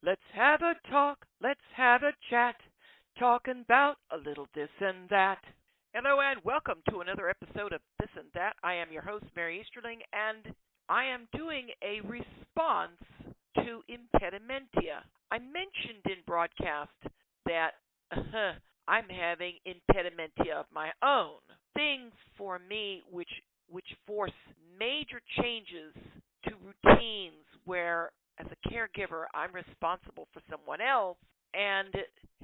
Let's have a talk, let's have a chat, talking about a little this and that. Hello and welcome to another episode of This and That. I am your host, Mary Easterling, and I am doing a response to impedimentia. I mentioned in broadcast that I'm having impedimentia of my own. Things for me which force major changes to routines where as a caregiver, I'm responsible for someone else, and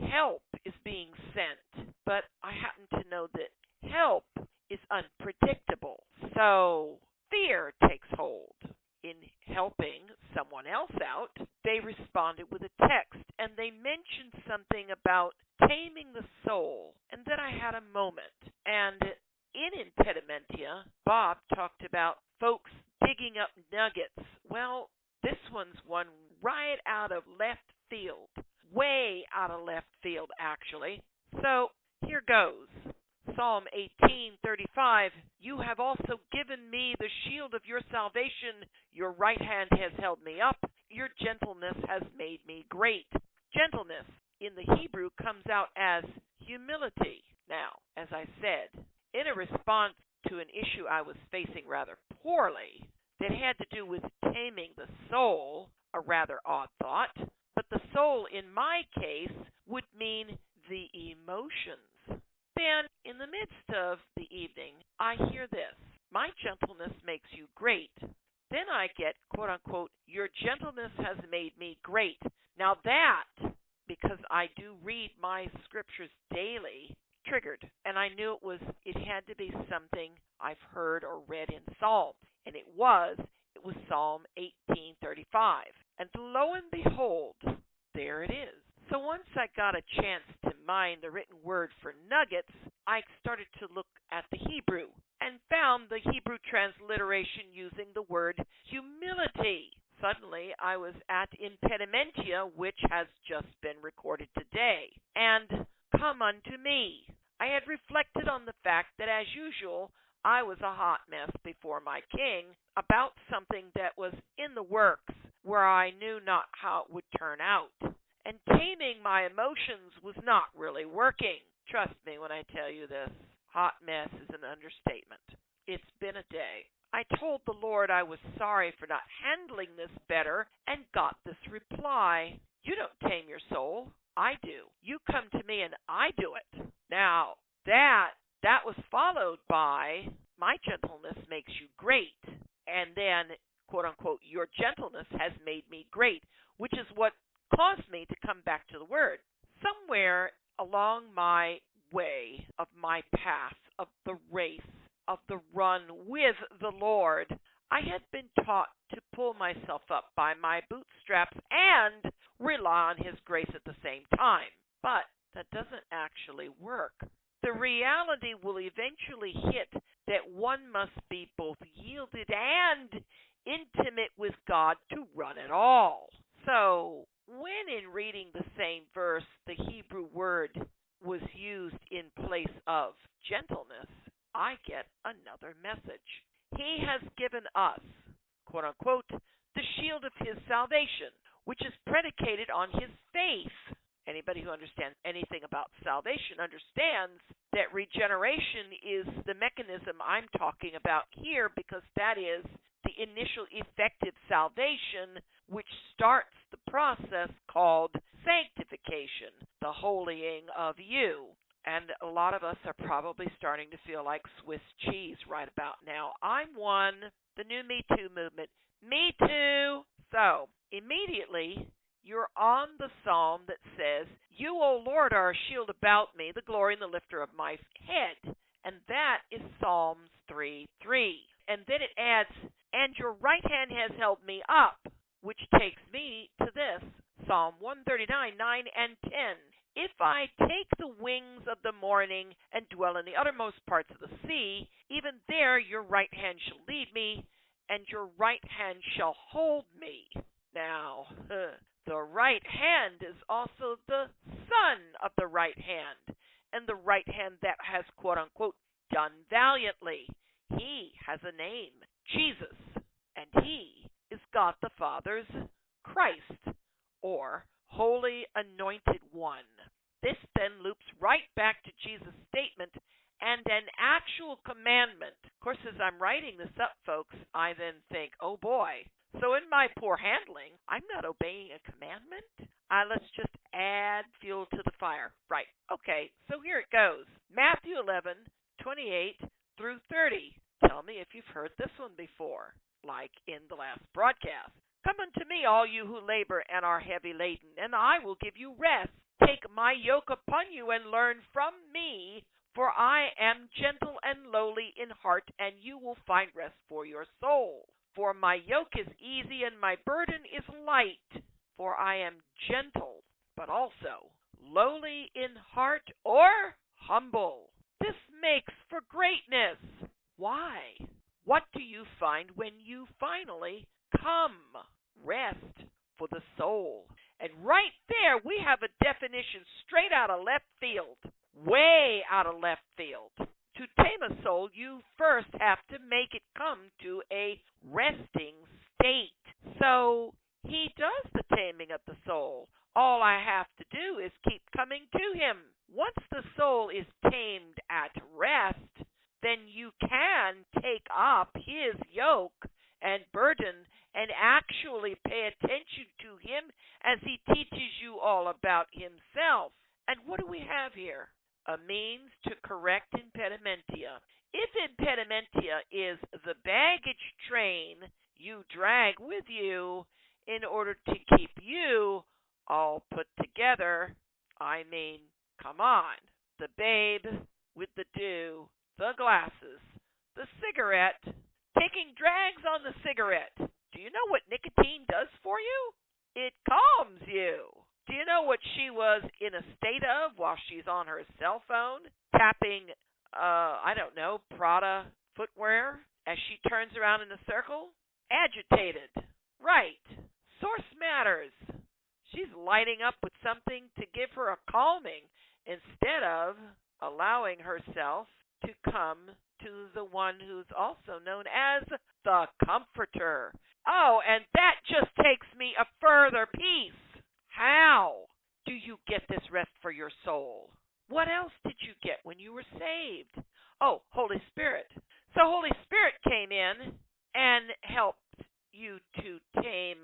help is being sent. But I happen to know that help is unpredictable. So fear takes hold. In helping someone else out, they responded with a text, and they mentioned something about taming the soul. And then I had a moment. And in impedimentia, Bob talked about folks digging up nuggets. Well, this one's one right out of left field, way out of left field, actually. So here goes. Psalm 18:35. You have also given me the shield of your salvation. Your right hand has held me up. Your gentleness has made me great. Gentleness in the Hebrew comes out as humility. Now, as I said, in a response to an issue I was facing rather poorly, that had to do with taming the soul, a rather odd thought, but the soul in my case would mean the emotions. Then, in the midst of the evening, I hear this: my gentleness makes you great. Then I get, quote unquote, your gentleness has made me great. Now that, because I do read my scriptures daily, triggered, and I knew it had to be something I've heard or read in Psalms, and it was Psalm 18:35. And lo and behold, there it is. So once I got a chance to mine the written word for nuggets, I started to look at the Hebrew and found the Hebrew transliteration using the word humility. Suddenly, I was at impedimentia, which has just been recorded today. And come unto me. I had reflected on the fact that, as usual, I was a hot mess before my king about something that was in the works where I knew not how it would turn out. And taming my emotions was not really working. Trust me when I tell you this. Hot mess is an understatement. It's been a day. I told the Lord I was sorry for not handling this better and got this reply: you don't tame your soul. I do. You come to me and I do it. Now, that was followed by, my gentleness makes you great. And then, quote unquote, your gentleness has made me great, which is what caused me to come back to the word. Somewhere along my way of my path, of the race, of the run with the Lord, I had been taught to pull myself up by my bootstraps and rely on His grace at the same time. But that doesn't actually work. The reality will eventually hit that one must be both yielded and intimate with God to run it all. So, when in reading the same verse, the Hebrew word was used in place of gentleness, I get another message. He has given us, quote unquote, the shield of His salvation, which is predicated on His faith. Anybody who understands anything about salvation understands that regeneration is the mechanism I'm talking about here, because that is the initial effective salvation which starts the process called sanctification, the holying of you. And a lot of us are probably starting to feel like Swiss cheese right about now. I'm one. The new Me Too movement. Me too. So, immediately, you're on the psalm that says, you, O Lord, are a shield about me, the glory and the lifter of my head. And that is Psalms 3:3. And then it adds, and your right hand has held me up, which takes me to this, Psalm 139, 9 and 10. If I take the wings of the morning and dwell in the uttermost parts of the sea, even there your right hand shall lead me, and your right hand shall hold me. Now, the right hand is also the son of the right hand, and the right hand that has, quote unquote, done valiantly. He has a name, Jesus, and he is God the Father's Christ, or Holy Anointed One. This then loops right back to Jesus' statement and an actual commandment. Of course, as I'm writing this up, folks, I then think, oh boy. So in my poor handling, I'm not obeying a commandment? Let's just add fuel to the fire. Right. Okay, so here it goes. Matthew 11:28 through 30. Tell me if you've heard this one before, like in the last broadcast. Come unto me, all you who labor and are heavy laden, and I will give you rest. Take my yoke upon you and learn from me, for I am gentle and lowly in heart, and you will find rest for your soul. For my yoke is easy and my burden is light. For I am gentle, but also lowly in heart or humble. This makes for greatness. Why? What do you find when you finally come? Rest for the soul. And right there we have a definition straight out of left field. Way out of left field. To tame a soul, you first have to make it come to a resting state. So he does the taming of the soul. All I have to do is keep coming to him. Once the soul is tamed at rest, then you can take up his yoke and burden and actually pay attention to him as he teaches you all about himself. And what do we have here? A means to correct impedimentia. If impedimentia is the baggage train you drag with you in order to keep you all put together, I mean, come on. The babe with the dew, the glasses, the cigarette, taking drags on the cigarette. Do you know what nicotine does for you? It calms you. Do you know what she was in a state of while she's on her cell phone, tapping, Prada footwear as she turns around in a circle? Agitated. Right. Source matters. She's lighting up with something to give her a calming instead of allowing herself to come to the one who's also known as the Comforter. Oh, and that just takes me a further piece. How do you get this rest for your soul? What else did you get when you were saved? Oh, Holy Spirit. So Holy Spirit came in and helped you to tame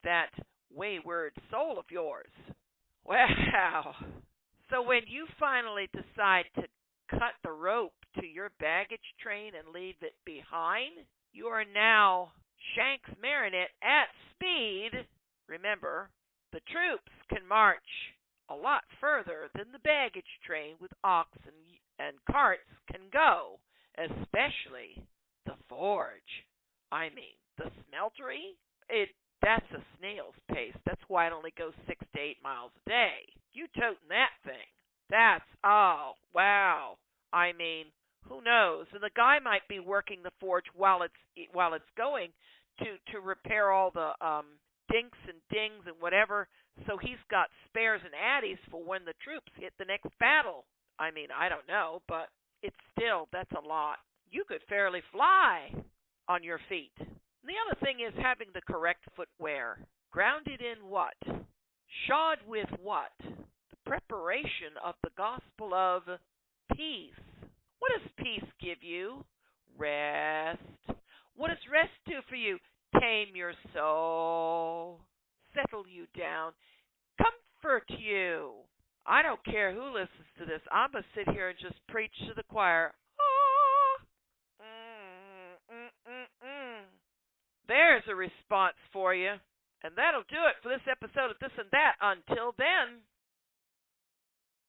that wayward soul of yours. Wow. So when you finally decide to cut the rope to your baggage train and leave it behind, you are now Shanks Marinette at speed. Remember, the troops can march a lot further than the baggage train with oxen and carts can go, especially the forge. I mean, the smeltery, that's a snail's pace. That's why it only goes 6 to 8 miles a day. You toting that thing. Oh, wow. I mean, who knows? And the guy might be working the forge while it's going to repair all the dinks and dings and whatever, so he's got spares and addies for when the troops hit the next battle. I mean, I don't know, but that's a lot. You could fairly fly on your feet. And the other thing is having the correct footwear. Grounded in what? Shod with what? The preparation of the gospel of peace. What does peace give you? Rest. What does rest do for you? Tame your soul. Settle you down. Comfort you. I don't care who listens to this. I'm going to sit here and just preach to the choir. There's a response for you. And that'll do it for this episode of This and That. Until then.